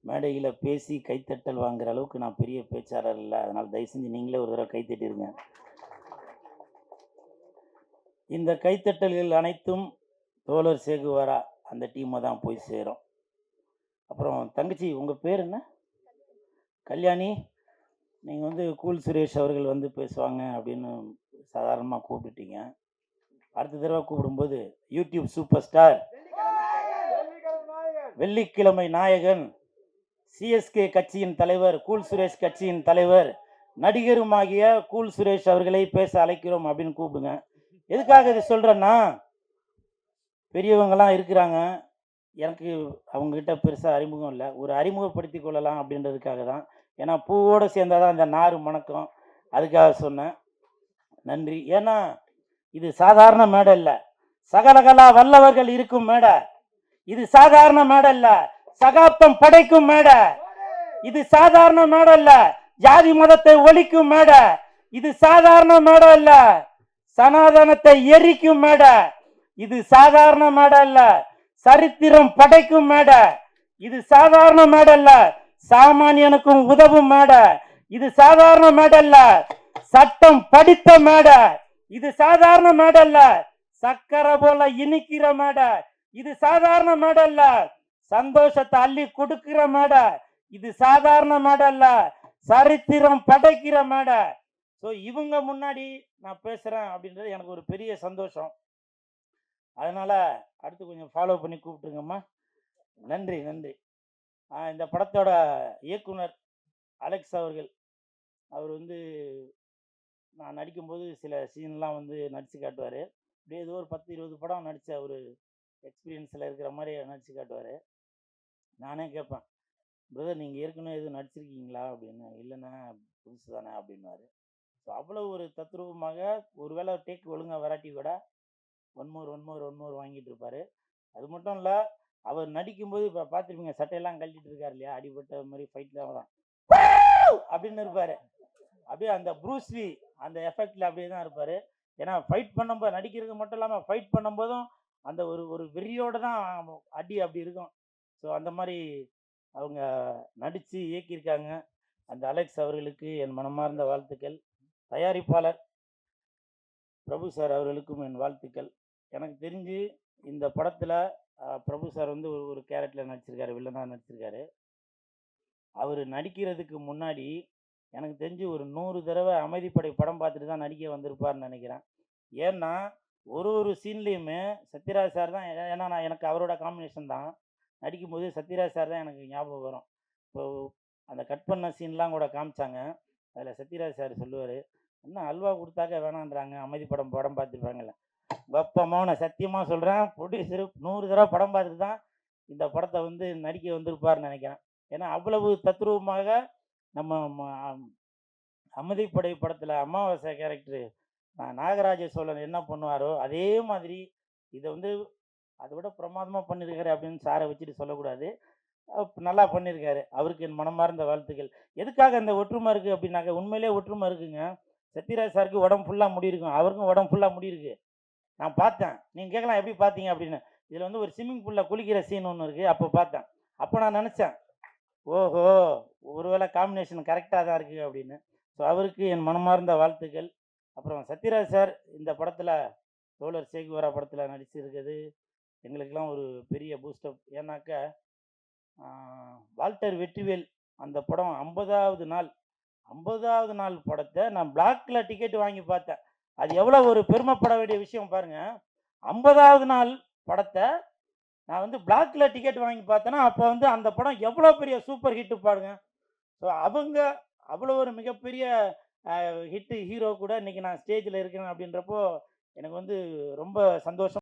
மேடையில் பேசி கைத்தட்டல் வாங்குற அளவுக்கு நான் பெரிய பேச்சாளர் இல்லை. அதனால் தயவு செஞ்சு நீங்களே ஒரு தடவை கைத்தட்டிருங்க. இந்த கைத்தட்டல்கள் அனைத்தும் தோழர் சேகுவாரா அந்த டீமை தான் போய் சேரும். அப்புறம் தங்கச்சி, உங்கள் பேர் என்ன? கல்யாணி. நீங்கள் வந்து கூல் சுரேஷ் அவர்கள் வந்து பேசுவாங்க அப்படின்னு சாதாரணமாக கூப்பிட்டுட்டீங்க. அடுத்த தடவை கூப்பிடும்போது யூடியூப் சூப்பர் ஸ்டார், வெள்ளிக்கிழமை நாயகன், சிஎஸ்கே கட்சியின் தலைவர், கூல் சுரேஷ் கட்சியின் தலைவர், நடிகருமாகிய கூல் சுரேஷ் அவர்களை பேச அழைக்கிறோம் அப்படின்னு கூப்பிடுங்க. எதுக்காக இது சொல்கிறேன்னா, பெரியவங்களாம் இருக்கிறாங்க, எனக்கு அவங்ககிட்ட பெருசாக அறிமுகம் இல்லை. ஒரு அறிமுகப்படுத்தி கொள்ளலாம் அப்படின்றதுக்காக தான். ஏன்னா பூவோடு சேர்ந்தாதான் இந்த நாறு மணக்கம். அதுக்காக சொன்னேன். நன்றி. ஏன்னா இது சாதாரண மேடை இல்லை, சகலகலா வல்லவர்கள் இருக்கும் மேடை. இது சாதாரண மேடை இல்லை, சகாப்தம் படைக்கும் மேடை. இது சாதாரண மேடை இல்லை, ஜாதி மதத்தை ஒழிக்கும் மேடை. இது சாதாரண மேடை இல்லை, சனாதனத்தை எரிக்கும் மேடை. இது சாதாரண மேடை இல்ல, சரித்திரம் படைக்கும் மேடை. இது சாதாரண மேடை இல்ல, சாமானியனுக்கும் உதவும் மேடை. இது சாதாரண மேடை இல்ல, சட்டம் படித்த மேடை. இது சாதாரண மேடை இல்ல, சக்கரை போல இனிக்கிற மேடை. இது சாதாரண மேடை இல்ல, சந்தோஷத்தை அள்ளி கொடுக்கிற மேடை. இது சாதாரண மேடை இல்ல, சரித்திரம் படைக்கிற மேடை. ஸோ இவங்க முன்னாடி நான் பேசுறேன் அப்படின்றது எனக்கு ஒரு பெரிய சந்தோஷம். அதனால அடுத்து கொஞ்சம் ஃபாலோ பண்ணி கூப்பிட்டுருங்கம்மா. நன்றி நன்றி. இந்த படத்தோட இயக்குனர் அலெக்ஸ் அவர்கள், அவர் வந்து நான் நடிக்கும்போது சில சீன்லாம் வந்து நடித்து காட்டுவார். அப்படியே ஏதோ ஒரு 10-20 படம் நடித்த ஒரு எக்ஸ்பீரியன்ஸில் இருக்கிற மாதிரி நடித்து காட்டுவார். நானே கேட்பேன், பிரதர் நீங்கள் ஏற்கனவே எதுவும் நடிச்சிருக்கீங்களா அப்படின்னு. இல்லைண்ணா புதுசு தானே அப்படின்னாரு. ஸோ அவ்வளோ ஒரு தத்ரூபமாக, ஒருவேளை டேக் ஒழுங்காக வராட்டி கூட ஒன் மோர் வாங்கிட்டு இருப்பாரு. அது மட்டும் இல்லை, அவர் நடிக்கும்போது இப்போ பார்த்துருப்பீங்க, சட்டையெல்லாம் கழட்டிட்டு இருக்காரு இல்லையா, அடிபட்ட மாதிரி ஃபைட்டில் தான் அப்படின்னு இருப்பார். அப்படியே அந்த ப்ரூஸ்லி அந்த எஃபெக்டில் அப்படியே தான் இருப்பார். ஏன்னா ஃபைட் பண்ணும்போது, நடிக்கிறது மட்டும் இல்லாமல் ஃபைட் பண்ணும்போதும் அந்த ஒரு வெறியோடு தான் அடி அப்படி இருக்கும். ஸோ அந்த மாதிரி அவங்க நடித்து இயக்கியிருக்காங்க. அந்த அலெக்ஸ் அவர்களுக்கு என் மனமார்ந்த வாழ்த்துக்கள். தயாரிப்பாளர் பிரபு சார் அவர்களுக்கும் என் வாழ்த்துக்கள். எனக்கு தெரிஞ்சு இந்த படத்தில் பிரபு சார் வந்து ஒரு கேரக்டரில் நடிச்சிருக்காரு, வில்லனாக நடிச்சிருக்காரு. அவர் நடிக்கிறதுக்கு முன்னாடி எனக்கு தெரிஞ்சு ஒரு 100 தடவை அமைதிப்படை படம் பார்த்துட்டு தான் நடிக்க வந்திருப்பார்னு நினைக்கிறேன். ஏன்னா ஒரு சீன்லேயுமே சத்யராஜ் சார் தான். ஏன்னா எனக்கு அவரோட காம்பினேஷன் தான். நடிக்கும்போது சத்யராஜ் சார் தான் எனக்கு ஞாபகம் வரும். இப்போ அந்த கட் பண்ண சீன்லாம் கூட காமிச்சாங்க. அதில் சத்யராஜ் சார் சொல்லுவார், என்ன அல்வா கொடுத்தாக்க வேணான்றாங்க, அமைதிப்படம் படம் பார்த்துருப்பாங்கல்ல. வெப்பமாக நான் சத்தியமாக சொல்கிறேன், ப்ரொடியூசரு 100 தடவை படம் பார்த்துட்டு தான் இந்த படத்தை வந்து நடிக்க வந்திருப்பார்னு நினைக்கிறேன். ஏன்னா அவ்வளவு தத்ரூபமாக நம்ம அமைதிப்படை படத்தில் அமாவாசை கேரக்டரு நாகராஜ சோழன் என்ன பண்ணுவாரோ அதே மாதிரி இதை வந்து அதை விட பிரமாதமாக பண்ணியிருக்காரு அப்படின்னு சாரை வச்சுட்டு சொல்லக்கூடாது. நல்லா பண்ணியிருக்காரு. அவருக்கு என் மனமார்ந்த வாழ்த்துக்கள். எதுக்காக இந்த ஒற்றுமை இருக்குது அப்படின்னாக்க, உண்மையிலே ஒற்றுமை இருக்குங்க. சத்யராஜ் சாருக்கு உடம்பு ஃபுல்லாக முடி இருக்கும், அவருக்கும் உடம்பு ஃபுல்லாக முடி இருக்கு. நான் பார்த்தேன். நீங்கள் கேட்கலாம் எப்படி பார்த்தீங்க அப்படின்னு. இதில் வந்து ஒரு ஸ்விம்மிங் பூலில் குளிக்கிற சீன் ஒன்று இருக்குது, அப்போ பார்த்தேன். அப்போ நான் நினச்சேன், ஓஹோ ஒருவேளை காம்பினேஷன் கரெக்டாக தான் இருக்குது அப்படின்னு. ஸோ அவருக்கு என் மனமார்ந்த வாழ்த்துக்கள். அப்புறம் சத்யராஜ் சார் இந்த படத்தில், தோழர் சேகுவாரா படத்தில் நடிச்சிருக்கிறது எங்களுக்கெல்லாம் ஒரு பெரிய பூஸ்டப். ஏன்னாக்க வால்டர் வெற்றிவேல் அந்த படம் 50வது நாள் படத்தை நான் பிளாக்ல டிக்கெட் வாங்கி பார்த்தேன். அது எவ்வளோ ஒரு பெருமைப்பட வேண்டிய விஷயம் பாருங்க. 50வது நாள் படத்தை நான் வந்து பிளாக்ல டிக்கெட் வாங்கி பார்த்தேன்னா, அப்போ வந்து அந்த படம் எவ்வளோ பெரிய சூப்பர் ஹிட்டு பாருங்க. ஸோ அவங்க அவ்வளோ ஒரு மிகப்பெரிய ஹிட்டு ஹீரோ கூட இன்னைக்கு நான் ஸ்டேஜில் இருக்கேன் அப்படின்றப்போ எனக்கு வந்து ரொம்ப சந்தோஷம்.